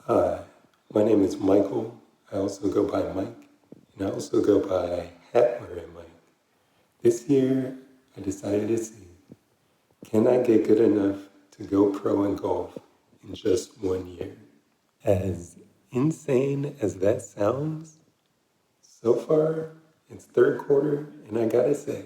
Hi, my name is Michael. I also go by Mike, and I also go by Hat Wearing Mike. This year, I decided to see, can I get good enough to go pro in golf in just 1 year? As insane as that sounds, so far, it's third quarter, and I gotta say,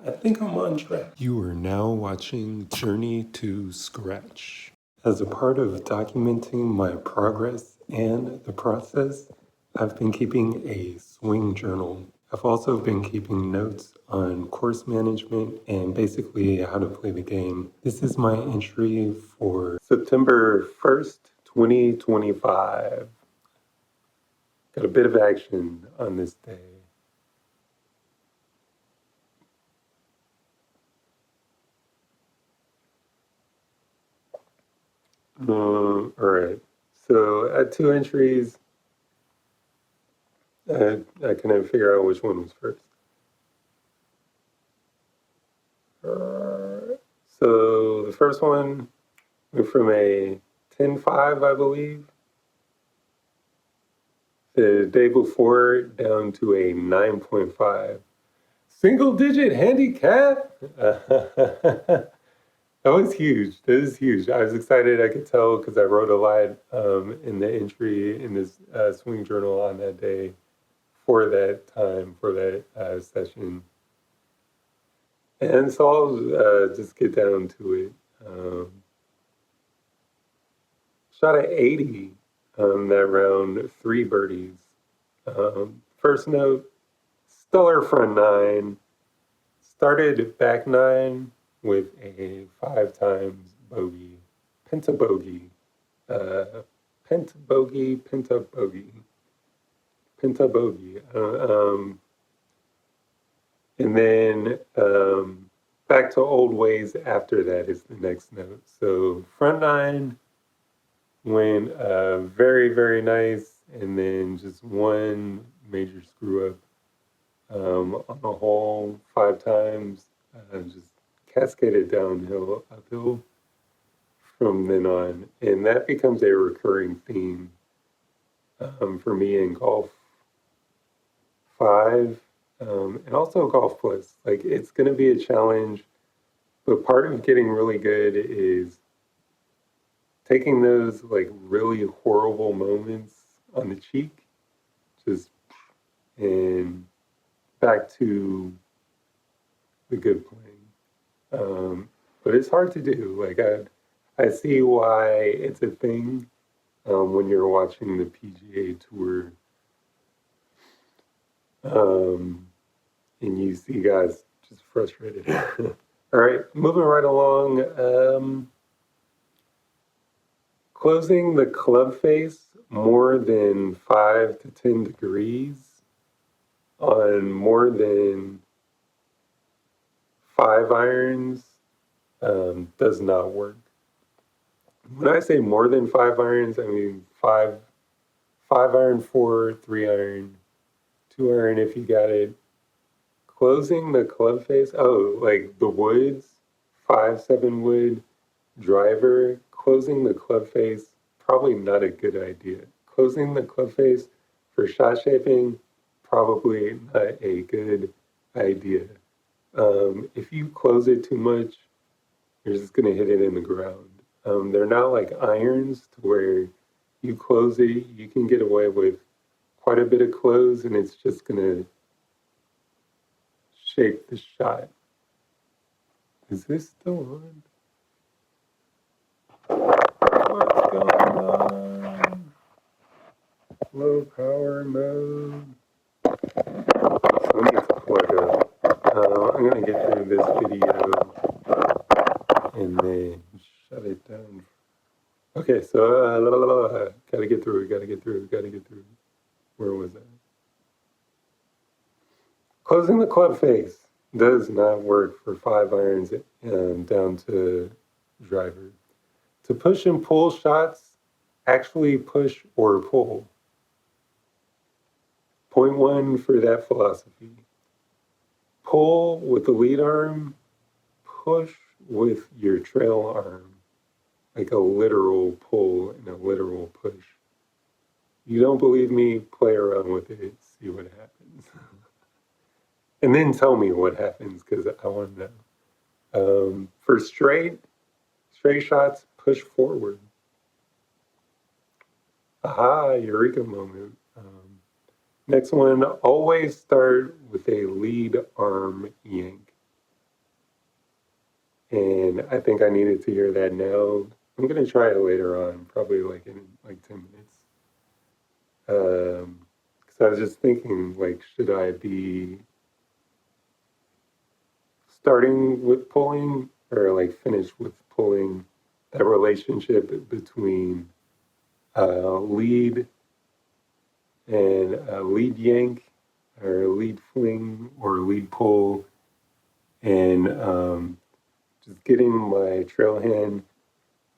I think I'm on track. You are now watching Journey to Scratch. As a part of documenting my progress and the process, I've been keeping a swing journal. I've also been keeping notes on course management and basically how to play the game. This is my entry for September 1st, 2025. Got a bit of action on this day. All right. So at two entries, I couldn't figure out which one was first. So the first one went from a 10.5, I believe, the day before down to a 9.5. Single digit handicap? That was huge. That is huge. I was excited. I could tell because I wrote a lot in the entry in this swing journal on that day for that time, for that session. And so I'll just get down to it. Shot at 80 that round, three birdies. First note, stellar front nine. Started back nine with a 5 times bogey, pentabogey, pentabogey, pentabogey, pentabogey. And then back to old ways after that is the next note. So front nine went very, very nice, and then just one major screw up on the hole 5 times, just cascaded downhill, uphill from then on. And that becomes a recurring theme for me in golf 5 and also golf plus. Like, it's going to be a challenge, but part of getting really good is taking those like really horrible moments on the cheek, just and back to the good playing. But it's hard to do. Like, I see why it's a thing when you're watching the PGA Tour, and you see guys just frustrated. All right, moving right along. Closing the club face more than 5 to 10 degrees on more than 5 irons does not work. When I say more than 5 irons, I mean five iron, 4, 3 iron, 2 iron if you got it. Closing the club face, like the woods, 5-7 wood driver, closing the club face, probably not a good idea. Closing the club face for shot shaping, probably not a good idea. If you close it too much, you're just going to hit it in the ground. They're not like irons to where you close it, you can get away with quite a bit of close, and it's just going to shape the shot. Is this still on? What's going on? Low power mode. So I need to plug up. I'm going to get through this video and then shut it down. Okay, so gotta get through. Where was I? Closing the club face does not work for 5 irons down to driver. To push and pull shots, actually push or pull. Point one for that philosophy. Pull with the lead arm, push with your trail arm. Like a literal pull and a you don't believe me, play around with it, see what happens. And then tell me what happens because I want to know. For straight shots, push forward. Aha, eureka moment. Next one, always start with a lead arm yank. And I think I needed to hear that now. I'm going to try it later on, probably like in like 10 minutes. Because I was just thinking, like, should I be starting with pulling or like finish with pulling? That relationship between lead and lead yank or lead fling or lead pull and just getting my trail hand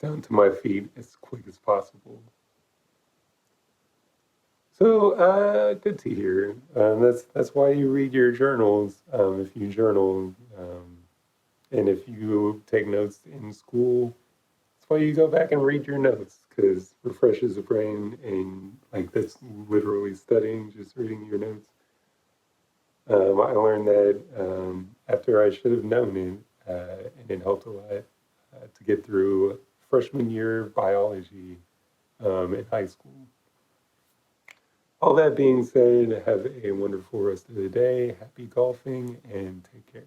down to my feet as quick as possible. So good to hear. That's why you read your journals. If you journal, and if you take notes in school, that's why you go back and read your notes because refreshes the brain, and like that's literally studying, just reading your notes. I learned that after I should have known it, and it helped a lot to get through freshman year biology in high school. All that being said, have a wonderful rest of the day. Happy golfing and take care.